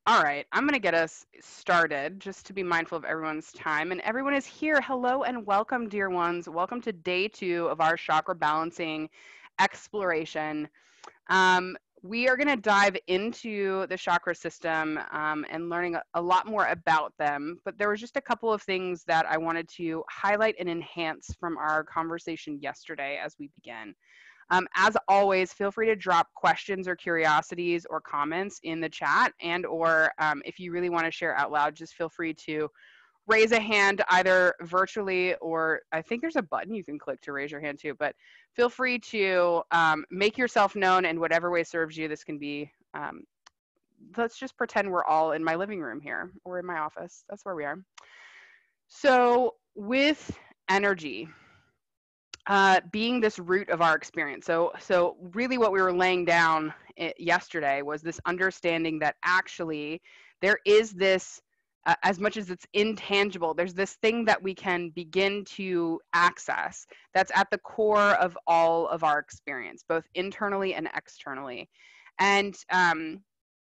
All right, I'm going to get us started just to be mindful of everyone's time. And everyone is here. Hello and welcome, dear ones. Welcome to day 2 of our chakra balancing exploration. We are going to dive into the chakra system and learning a lot more about them. But there was just a couple of things that I wanted to highlight and enhance from our conversation yesterday as we begin. As always, feel free to drop questions or curiosities or comments in the chat, and or if you really want to share out loud, just feel free to raise a hand either virtually, or I think there's a button you can click to raise your hand too, but feel free to make yourself known in whatever way serves you. This can be, let's just pretend we're all in my living room here or in my office. That's where we are. So with energy, being this root of our experience. So really what we were laying down yesterday was this understanding that actually there is this, as much as it's intangible, there's this thing that we can begin to access that's at the core of all of our experience, both internally and externally. And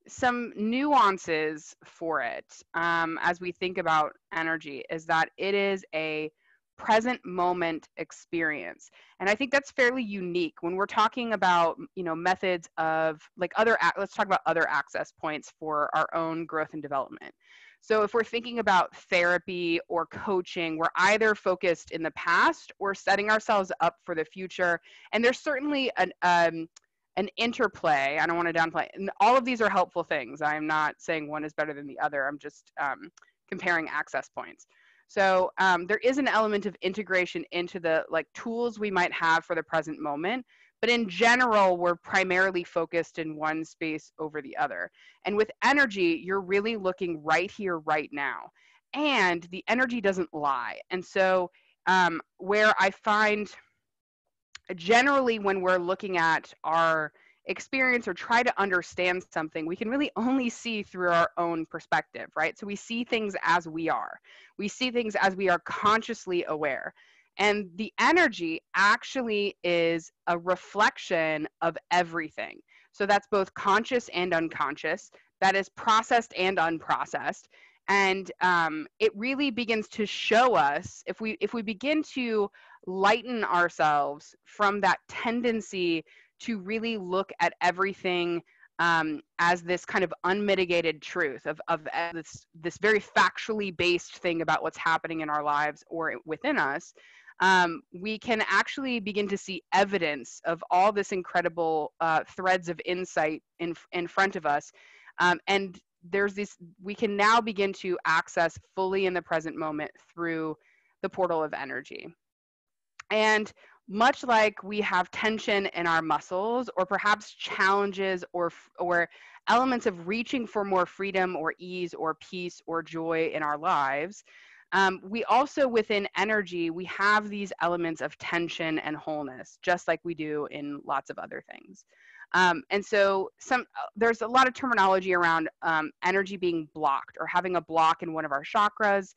some nuances for it as we think about energy is that it is a present moment experience. And I think that's fairly unique when we're talking about, methods of like let's talk about other access points for our own growth and development. So if we're thinking about therapy or coaching, we're either focused in the past or setting ourselves up for the future. And there's certainly an interplay. I don't want to downplay. And all of these are helpful things. I'm not saying one is better than the other. I'm just comparing access points. So there is an element of integration into the tools we might have for the present moment, but in general, we're primarily focused in one space over the other. And with energy, you're really looking right here, right now. And the energy doesn't lie. And so where I find generally when we're looking at our experience or try to understand something, we can really only see through our own perspective, right? So we see things as we are. We see things as we are consciously aware. And the energy actually is a reflection of everything. So that's both conscious and unconscious. That is processed and unprocessed. And it really begins to show us, if we begin to lighten ourselves from that tendency to really look at everything as this kind of unmitigated truth of this very factually based thing about what's happening in our lives or within us, we can actually begin to see evidence of all this incredible threads of insight in front of us. And we can now begin to access fully in the present moment through the portal of energy. And much like we have tension in our muscles, or perhaps challenges or elements of reaching for more freedom or ease or peace or joy in our lives, we also, within energy, we have these elements of tension and wholeness, just like we do in lots of other things. And so there's a lot of terminology around energy being blocked or having a block in one of our chakras,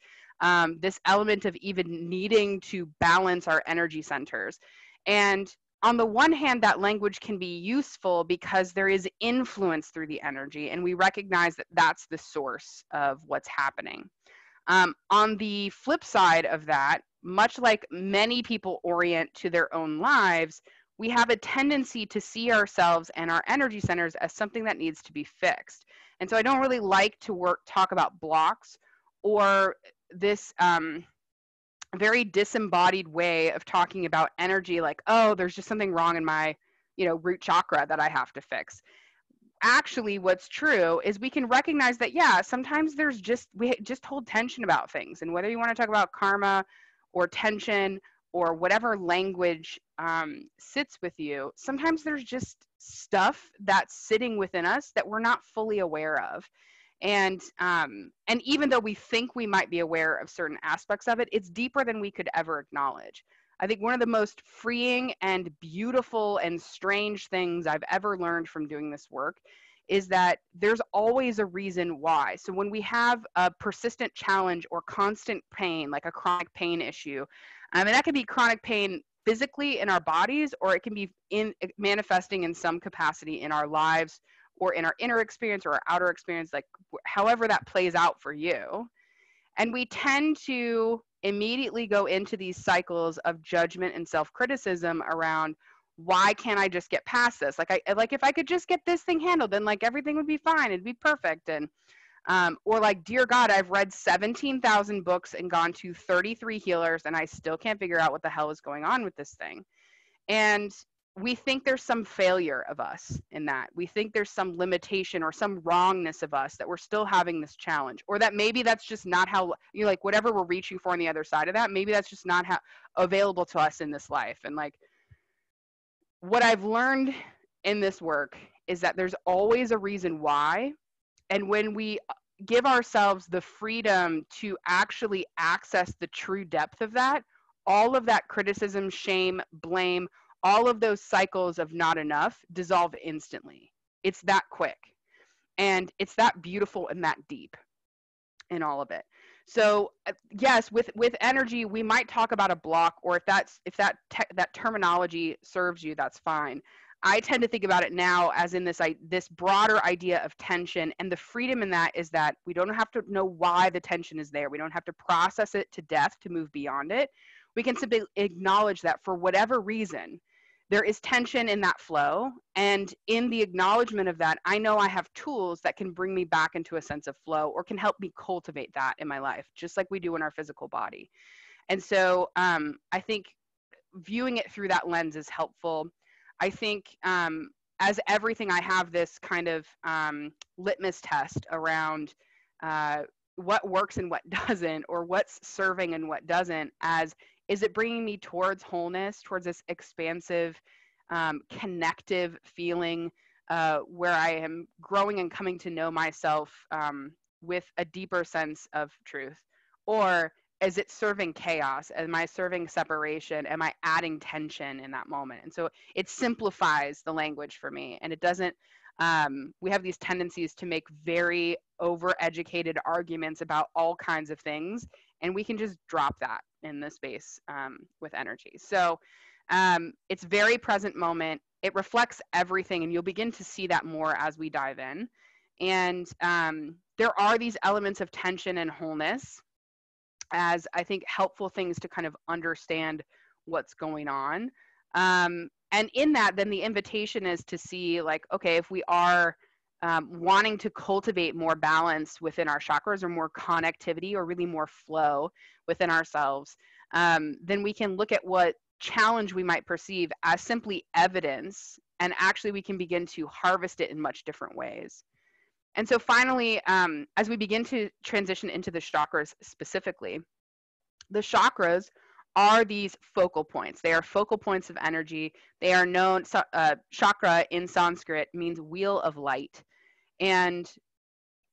this element of even needing to balance our energy centers. And on the one hand, that language can be useful because there is influence through the energy, and we recognize that that's the source of what's happening. On the flip side of that, much like many people orient to their own lives, we have a tendency to see ourselves and our energy centers as something that needs to be fixed. And so I don't really like to talk about blocks or this very disembodied way of talking about energy, like, oh, there's just something wrong in my, root chakra that I have to fix. Actually, what's true is we can recognize that, yeah, sometimes we just hold tension about things. And whether you want to talk about karma or tension or whatever language sits with you, sometimes there's just stuff that's sitting within us that we're not fully aware of. And even though we think we might be aware of certain aspects of it, it's deeper than we could ever acknowledge. I think one of the most freeing and beautiful and strange things I've ever learned from doing this work is that there's always a reason why. So when we have a persistent challenge or constant pain, like a chronic pain issue, and that can be chronic pain physically in our bodies, or it can be manifesting in some capacity in our lives or in our inner experience or our outer experience, like however that plays out for you. And we tend to immediately go into these cycles of judgment and self-criticism around, why can't I just get past this? Like if I could just get this thing handled, then like everything would be fine. It'd be perfect. And or like, dear God, I've read 17,000 books and gone to 33 healers, and I still can't figure out what the hell is going on with this thing. And we think there's some failure of us in that. We think there's some limitation or some wrongness of us that we're still having this challenge, or that maybe that's just not how, you know, like whatever we're reaching for on the other side of that, maybe that's just not how available to us in this life. And like, what I've learned in this work is that there's always a reason why. And when we give ourselves the freedom to actually access the true depth of that, all of that criticism, shame, blame, all of those cycles of not enough dissolve instantly. It's that quick. And it's that beautiful and that deep in all of it. So yes, with energy, we might talk about a block, or if that terminology serves you, that's fine. I tend to think about it now as in this broader idea of tension, and the freedom in that is that we don't have to know why the tension is there. We don't have to process it to death to move beyond it. We can simply acknowledge that for whatever reason, there is tension in that flow. And in the acknowledgement of that, I know I have tools that can bring me back into a sense of flow, or can help me cultivate that in my life, just like we do in our physical body. And so I think viewing it through that lens is helpful. I think as everything, I have this kind of litmus test around what works and what doesn't, or what's serving and what doesn't, as is it bringing me towards wholeness, towards this expansive, connective feeling where I am growing and coming to know myself with a deeper sense of truth? Or is it serving chaos? Am I serving separation? Am I adding tension in that moment? And so it simplifies the language for me. And it doesn't, we have these tendencies to make very overeducated arguments about all kinds of things. And we can just drop that in the space with energy. So it's very present moment. It reflects everything. And you'll begin to see that more as we dive in. And there are these elements of tension and wholeness as I think helpful things to kind of understand what's going on. And in that, then the invitation is to see, like, okay, if we are wanting to cultivate more balance within our chakras, or more connectivity, or really more flow within ourselves, then we can look at what challenge we might perceive as simply evidence, and actually we can begin to harvest it in much different ways. And so finally, as we begin to transition into the chakras specifically, the chakras are these focal points. They are focal points of energy. They are known, chakra in Sanskrit means wheel of light. And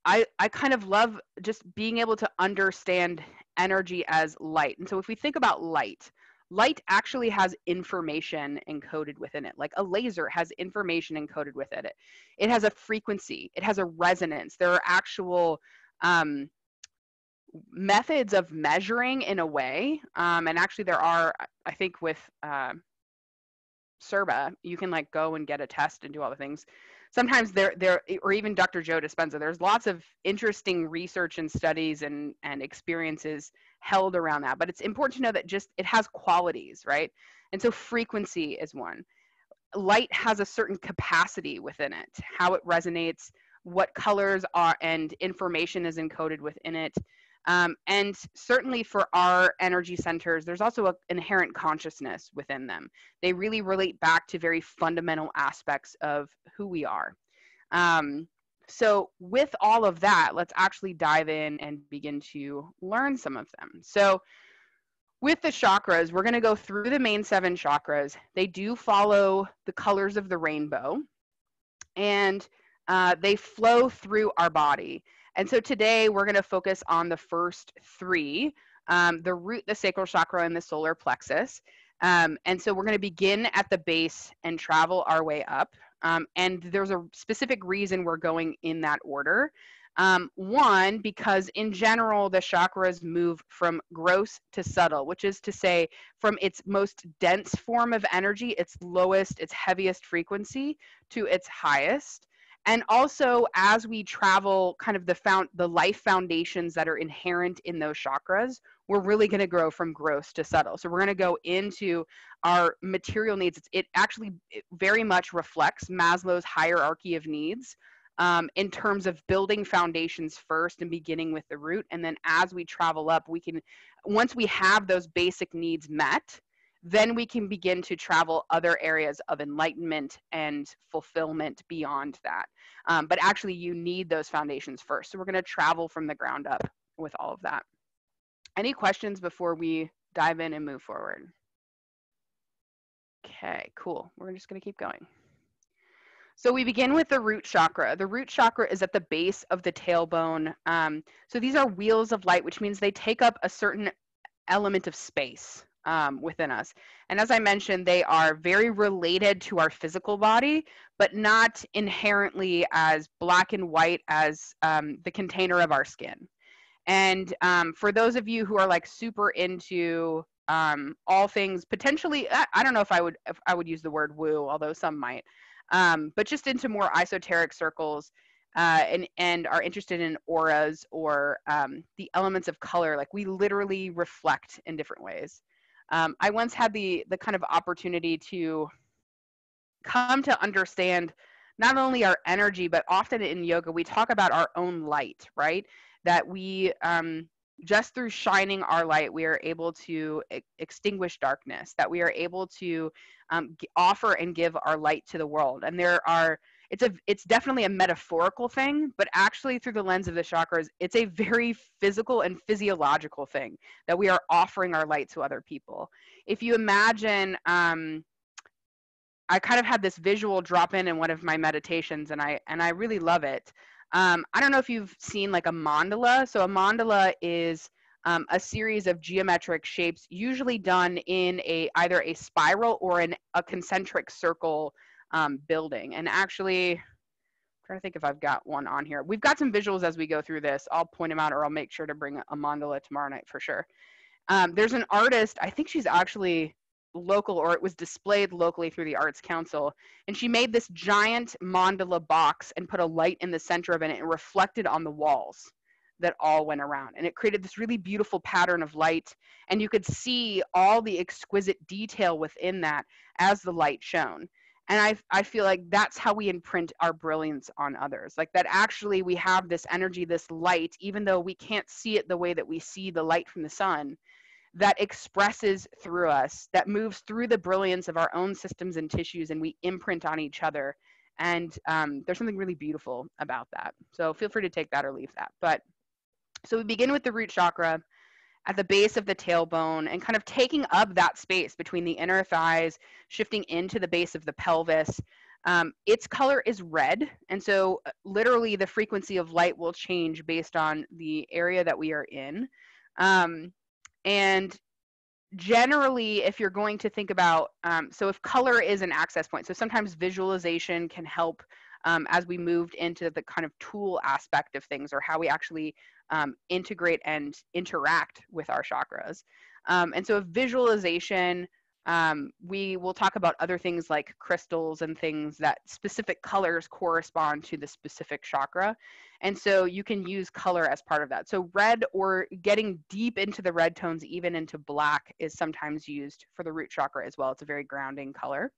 I kind of love just being able to understand energy as light. And so if we think about light, light actually has information encoded within it. Like a laser has information encoded within it. It has a frequency. It has a resonance. There are actual methods of measuring in a way. And actually there are, I think with Serba, you can like go and get a test and do all the things. Sometimes there, or even Dr. Joe Dispenza, there's lots of interesting research and studies and experiences held around that. But it's important to know that just it has qualities, right? And so frequency is one. Light has a certain capacity within it, how it resonates, what colors are, and information is encoded within it. And certainly for our energy centers, there's also an inherent consciousness within them. They really relate back to very fundamental aspects of who we are. So with all of that, let's actually dive in and begin to learn some of them. So with the chakras, we're going to go through the main 7 chakras. They do follow the colors of the rainbow, and they flow through our body. And so today we're going to focus on the first 3, the root, the sacral chakra, and the solar plexus. And so we're going to begin at the base and travel our way up. And there's a specific reason we're going in that order. One, because in general, the chakras move from gross to subtle, which is to say from its most dense form of energy, its lowest, its heaviest frequency, to its highest. And also, as we travel, kind of the life foundations that are inherent in those chakras, we're really going to grow from gross to subtle. So we're going to go into our material needs. It actually very much reflects Maslow's hierarchy of needs, in terms of building foundations first and beginning with the root. And then as we travel up, once we have those basic needs met, then we can begin to travel other areas of enlightenment and fulfillment beyond that. But actually, you need those foundations first. So we're going to travel from the ground up with all of that. Any questions before we dive in and move forward? Okay, cool. We're just going to keep going. So we begin with the root chakra. The root chakra is at the base of the tailbone. So these are wheels of light, which means they take up a certain element of space within us. And as I mentioned, they are very related to our physical body, but not inherently as black and white as the container of our skin. And for those of you who are like super into all things potentially, I don't know if I would use the word woo, although some might, but just into more esoteric circles, and are interested in auras or the elements of color, like we literally reflect in different ways. I once had the kind of opportunity to come to understand not only our energy, but often in yoga, we talk about our own light, right? That we, just through shining our light, we are able to extinguish darkness, that we are able to offer and give our light to the world. And it's definitely a metaphorical thing, but actually through the lens of the chakras, it's a very physical and physiological thing that we are offering our light to other people. If you imagine, I kind of had this visual drop in one of my meditations, and I really love it. I don't know if you've seen like a mandala. So a mandala is a series of geometric shapes, usually done in either a spiral or in a concentric circle building. And actually, I'm trying to think if I've got one on here. We've got some visuals as we go through this. I'll point them out, or I'll make sure to bring a mandala tomorrow night for sure. There's an artist, I think she's actually local, or it was displayed locally through the Arts Council, and she made this giant mandala box and put a light in the center of it, and it reflected on the walls that all went around, and it created this really beautiful pattern of light, and you could see all the exquisite detail within that as the light shone. And I feel like that's how we imprint our brilliance on others, like that actually we have this energy, this light, even though we can't see it the way that we see the light from the sun, that expresses through us, that moves through the brilliance of our own systems and tissues, and we imprint on each other. And there's something really beautiful about that. So feel free to take that or leave that. But so we begin with the root chakra at the base of the tailbone and kind of taking up that space between the inner thighs, shifting into the base of the pelvis. Its color is red. And so literally the frequency of light will change based on the area that we are in. And generally, if you're going to think about, so if color is an access point, so sometimes visualization can help as we moved into the kind of tool aspect of things, or how we actually integrate and interact with our chakras. And so visualization, we will talk about other things like crystals and things that specific colors correspond to the specific chakra. And so you can use color as part of that. So red, or getting deep into the red tones, even into black, is sometimes used for the root chakra as well. It's a very grounding color.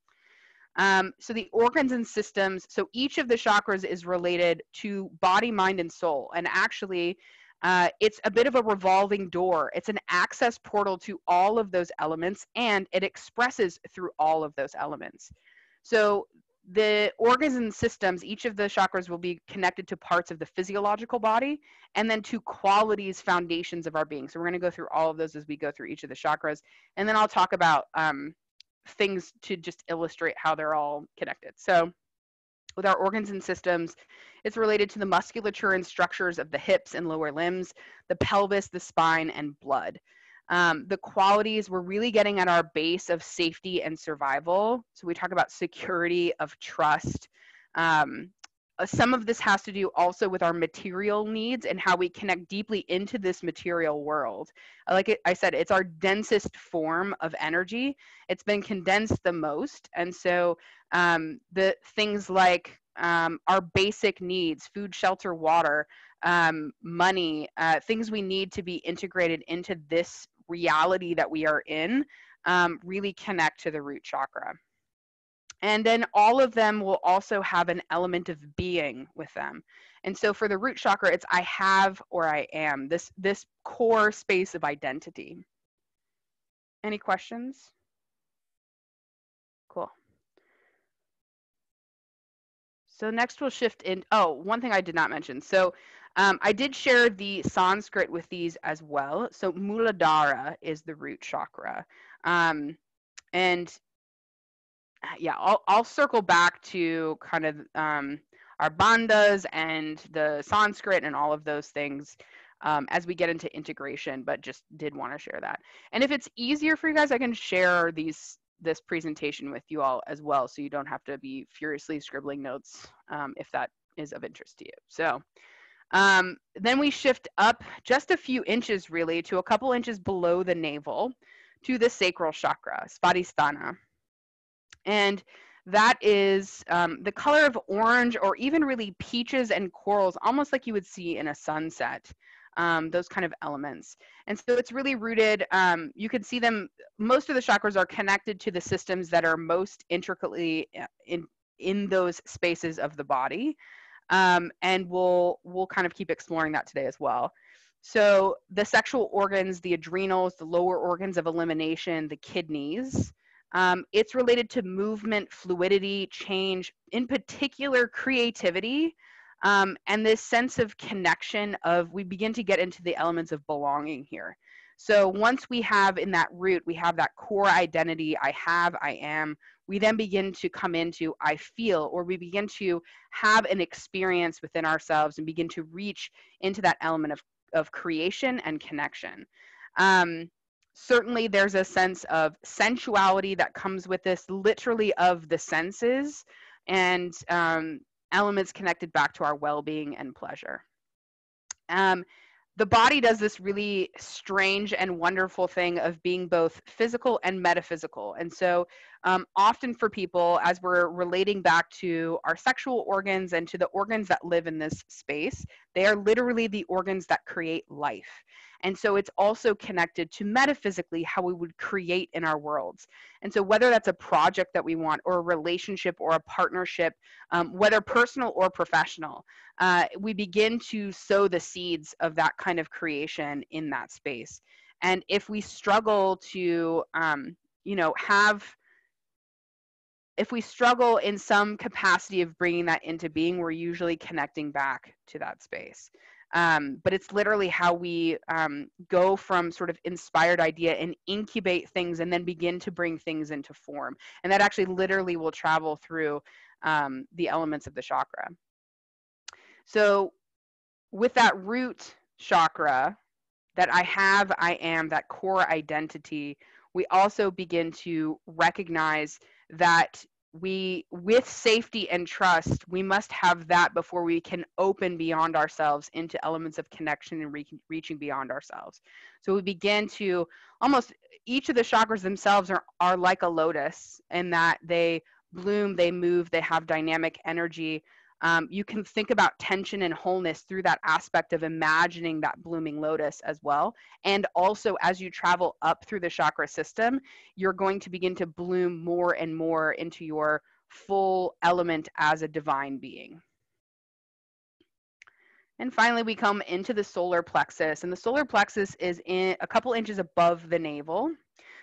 So the organs and systems, so each of the chakras is related to body, mind, and soul. And actually, it's a bit of a revolving door. It's an access portal to all of those elements, and it expresses through all of those elements. So the organs and systems, each of the chakras will be connected to parts of the physiological body, and then to qualities, foundations of our being. So we're going to go through all of those as we go through each of the chakras. And then I'll talk about things to just illustrate how they're all connected. So with our organs and systems, it's related to the musculature and structures of the hips and lower limbs, the pelvis, the spine, and blood. The qualities, we're really getting at our base of safety and survival. So we talk about security, of trust. Some of this has to do also with our material needs and how we connect deeply into this material world. Like I said, it's our densest form of energy. It's been condensed the most. And so the things like our basic needs, food, shelter, water, money, things we need to be integrated into this reality that we are in, really connect to the root chakra. And then all of them will also have an element of being with them. And so for the root chakra, it's I have or I am, this core space of identity. Any questions? Cool. So next we'll shift in. Oh, one thing I did not mention. So I did share the Sanskrit with these as well. So Muladhara is the root chakra. And yeah, I'll circle back to kind of our bandhas and the Sanskrit and all of those things as we get into integration, but just did want to share that. And if it's easier for you guys, I can share this presentation with you all as well, so you don't have to be furiously scribbling notes if that is of interest to you. So then we shift up just a few inches really to a couple inches below the navel to the sacral chakra, Svadhisthana. And that is the color of orange or even really peaches and corals, almost like you would see in a sunset, those kind of elements. And so it's really rooted, you can see them, most of the chakras are connected to the systems that are most intricately in those spaces of the body. And we'll kind of keep exploring that today as well. So the sexual organs, the adrenals, the lower organs of elimination, the kidneys, it's related to movement, fluidity, change, in particular creativity, and this sense of connection of we begin to get into the elements of belonging here. So once we have in that root, we have that core identity, I have, I am, we then begin to come into I feel, or we begin to have an experience within ourselves and begin to reach into that element of creation and connection. Certainly there's a sense of sensuality that comes with this, literally of the senses, and elements connected back to our well-being and pleasure. The body does this really strange and wonderful thing of being both physical and metaphysical. And so often for people, as we're relating back to our sexual organs and to the organs that live in this space, they are literally the organs that create life. And so it's also connected to metaphysically how we would create in our worlds. And so whether that's a project that we want, or a relationship, or a partnership, whether personal or professional, we begin to sow the seeds of that kind of creation in that space. And if we struggle to, if we struggle in some capacity of bringing that into being, we're usually connecting back to that space. But it's literally how we go from sort of inspired idea and incubate things and then begin to bring things into form. And that actually literally will travel through the elements of the chakra. So with that root chakra, that I have, I am, that core identity, we also begin to recognize that we, with safety and trust, we must have that before we can open beyond ourselves into elements of connection and reaching beyond ourselves. So we begin to almost, each of the chakras themselves are like a lotus in that they bloom, they move, they have dynamic energy. You can think about tension and wholeness through that aspect of imagining that blooming lotus as well. And also, as you travel up through the chakra system, you're going to begin to bloom more and more into your full element as a divine being. And finally, we come into the solar plexus, and the solar plexus is in a couple inches above the navel.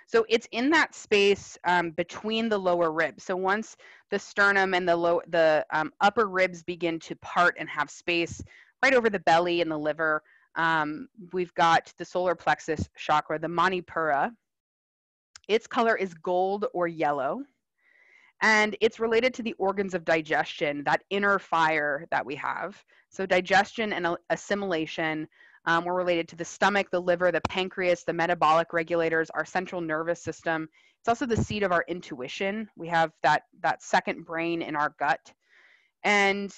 So it's in that space between the lower ribs. So once the sternum and the upper ribs begin to part and have space right over the belly and the liver, we've got the solar plexus chakra, the Manipura. Its color is gold or yellow. And it's related to the organs of digestion, that inner fire that we have. So digestion and assimilation were related to the stomach, the liver, the pancreas, the metabolic regulators, our central nervous system. It's also the seat of our intuition. We have that second brain in our gut. And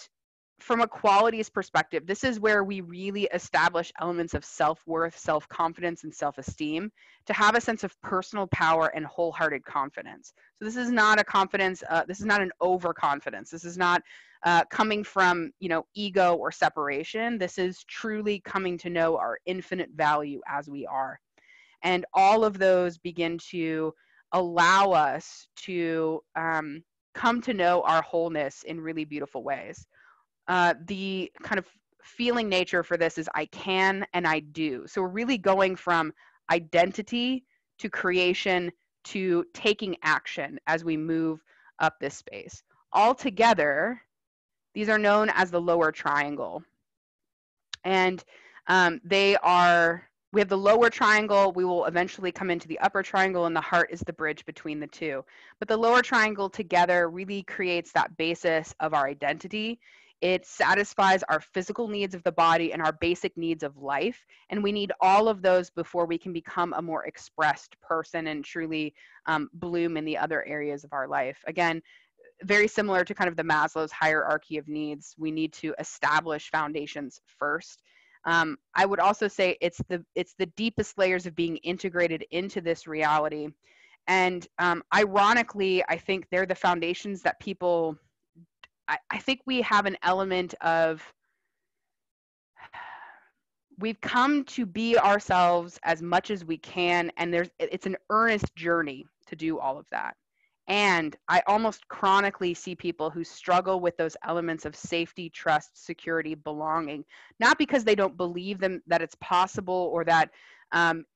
from a qualities perspective, this is where we really establish elements of self-worth, self-confidence, and self-esteem to have a sense of personal power and wholehearted confidence. So this is not a confidence, this is not an overconfidence. This is not coming from, ego or separation. This is truly coming to know our infinite value as we are. And all of those begin to allow us to come to know our wholeness in really beautiful ways. The kind of feeling nature for this is I can and I do. So we're really going from identity to creation to taking action as we move up this space. Altogether, these are known as the lower triangle. And we have the lower triangle, we will eventually come into the upper triangle, and the heart is the bridge between the two. But the lower triangle together really creates that basis of our identity. It satisfies our physical needs of the body and our basic needs of life. And we need all of those before we can become a more expressed person and truly bloom in the other areas of our life. Again, very similar to kind of the Maslow's hierarchy of needs, we need to establish foundations first. I would also say it's the deepest layers of being integrated into this reality. And ironically, I think they're the foundations that people, I think we have an element of, we've come to be ourselves as much as we can, and it's an earnest journey to do all of that. And I almost chronically see people who struggle with those elements of safety, trust, security, belonging, not because they don't believe them that it's possible or that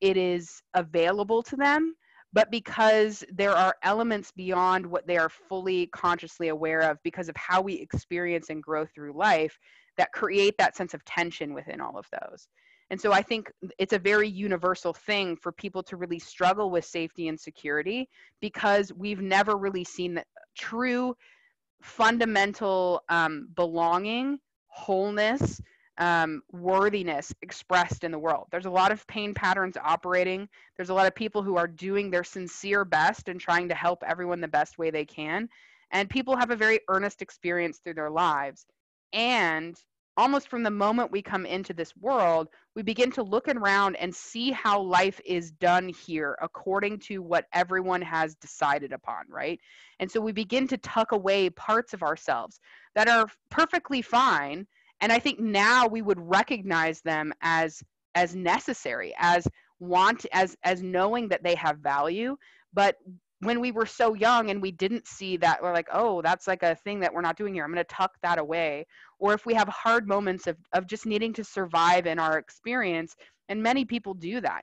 it is available to them, but because there are elements beyond what they are fully consciously aware of because of how we experience and grow through life that create that sense of tension within all of those. And so I think it's a very universal thing for people to really struggle with safety and security because we've never really seen that true fundamental belonging, wholeness, worthiness expressed in the world. There's a lot of pain patterns operating. There's a lot of people who are doing their sincere best and trying to help everyone the best way they can. And people have a very earnest experience through their lives. And almost from the moment we come into this world, we begin to look around and see how life is done here according to what everyone has decided upon, right? And so we begin to tuck away parts of ourselves that are perfectly fine. And I think now we would recognize them as necessary, as knowing that they have value. But when we were so young and we didn't see that, we're like, oh, that's like a thing that we're not doing here. I'm going to tuck that away. Or if we have hard moments of just needing to survive in our experience, and many people do that,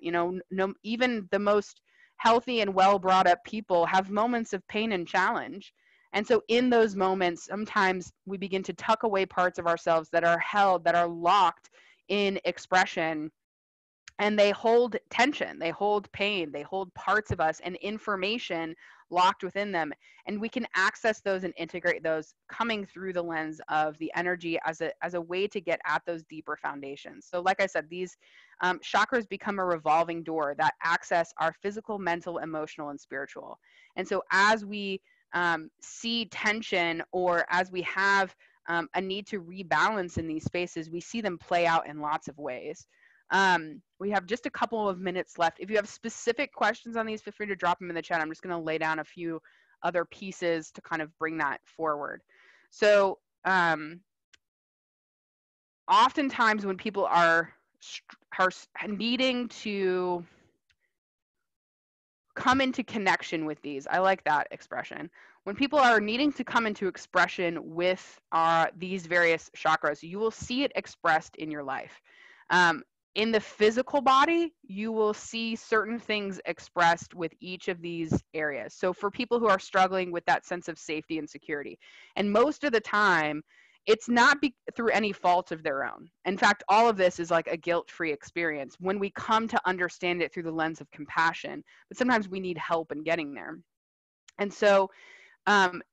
even the most healthy and well brought up people have moments of pain and challenge. And so in those moments, sometimes we begin to tuck away parts of ourselves that are held, that are locked in expression. And they hold tension, they hold pain, they hold parts of us and information locked within them. And we can access those and integrate those coming through the lens of the energy as a way to get at those deeper foundations. So like I said, these chakras become a revolving door that access our physical, mental, emotional, and spiritual. And so as we see tension or as we have a need to rebalance in these spaces, we see them play out in lots of ways. We have just a couple of minutes left. If you have specific questions on these, feel free to drop them in the chat. I'm just going to lay down a few other pieces to kind of bring that forward. So oftentimes when people are needing to come into connection with these, I like that expression. When people are needing to come into expression with these various chakras, you will see it expressed in your life. In the physical body, you will see certain things expressed with each of these areas. So for people who are struggling with that sense of safety and security, and most of the time, it's not through any fault of their own. In fact, all of this is like a guilt-free experience when we come to understand it through the lens of compassion, but sometimes we need help in getting there. And so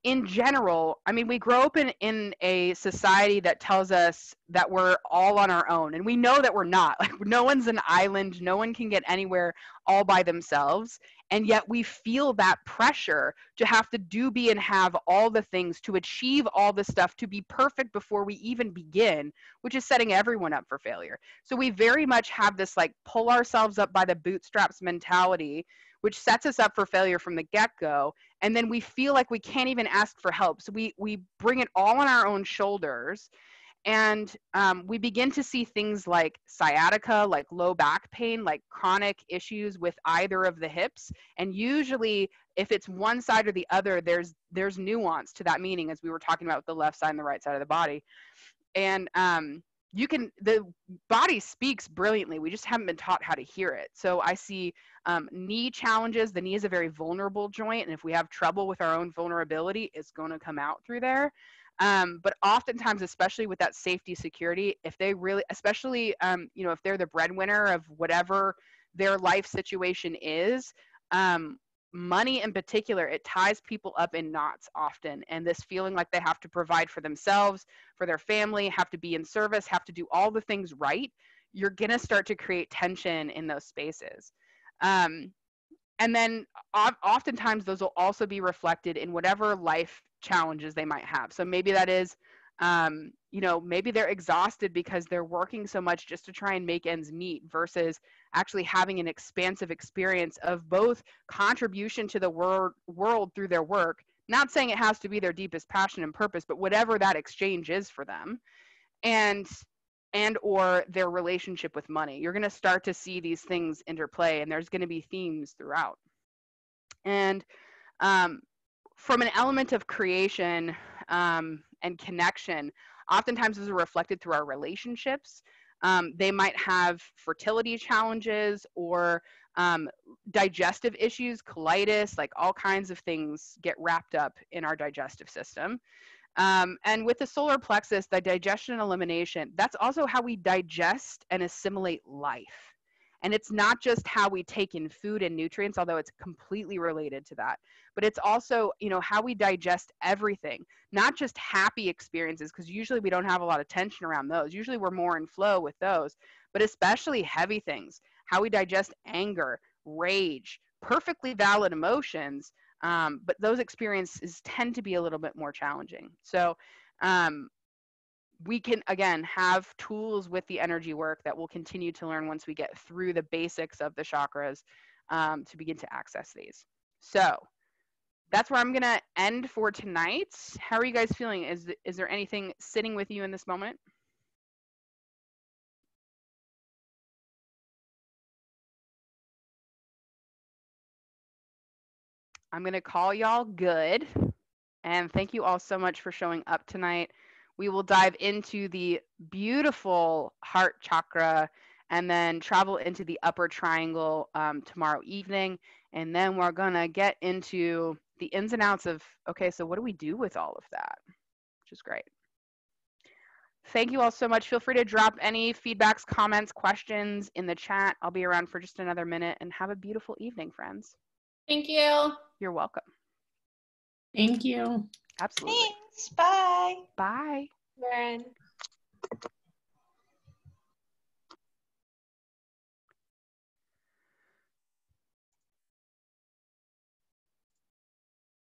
in general, I mean, we grow up in a society that tells us that we're all on our own, and we know that we're not. Like, no one's an island, no one can get anywhere all by themselves, and yet we feel that pressure to have to do, be, and have all the things, to achieve all the stuff, to be perfect before we even begin, which is setting everyone up for failure. So we very much have this like pull ourselves up by the bootstraps mentality, which sets us up for failure from the get-go. And then we feel like we can't even ask for help. So we bring it all on our own shoulders. And we begin to see things like sciatica, like low back pain, like chronic issues with either of the hips. And usually, if it's one side or the other, there's nuance to that meaning, as we were talking about with the left side and the right side of the body. And the body speaks brilliantly. We just haven't been taught how to hear it. So I see knee challenges. The knee is a very vulnerable joint, and if we have trouble with our own vulnerability, it's going to come out through there. But oftentimes, especially with that safety security, if they really, especially, if they're the breadwinner of whatever their life situation is, money in particular, it ties people up in knots often. And this feeling like they have to provide for themselves, for their family, have to be in service, have to do all the things right, you're going to start to create tension in those spaces. And then oftentimes those will also be reflected in whatever life challenges they might have. So maybe that is, maybe they're exhausted because they're working so much just to try and make ends meet, versus actually having an expansive experience of both contribution to the world through their work. Not saying it has to be their deepest passion and purpose, but whatever that exchange is for them, and or their relationship with money. You're going to start to see these things interplay, and there's going to be themes throughout. And from an element of creation and connection, oftentimes those are reflected through our relationships. They might have fertility challenges or digestive issues, colitis, like all kinds of things get wrapped up in our digestive system. And with the solar plexus, the digestion and elimination, that's also how we digest and assimilate life. And it's not just how we take in food and nutrients, although it's completely related to that, but it's also, how we digest everything, not just happy experiences, because usually we don't have a lot of tension around those. Usually we're more in flow with those, but especially heavy things, how we digest anger, rage, perfectly valid emotions. But those experiences tend to be a little bit more challenging. So we can, again, have tools with the energy work that we'll continue to learn once we get through the basics of the chakras to begin to access these. So that's where I'm going to end for tonight. How are you guys feeling? Is there anything sitting with you in this moment? I'm going to call y'all good. And thank you all so much for showing up tonight. We will dive into the beautiful heart chakra and then travel into the upper triangle tomorrow evening. And then we're going to get into the ins and outs of, okay, so what do we do with all of that? Which is great. Thank you all so much. Feel free to drop any feedbacks, comments, questions in the chat. I'll be around for just another minute, and have a beautiful evening, friends. Thank you. You're welcome. Thank you. Absolutely. Thanks. Bye. Bye. Karen.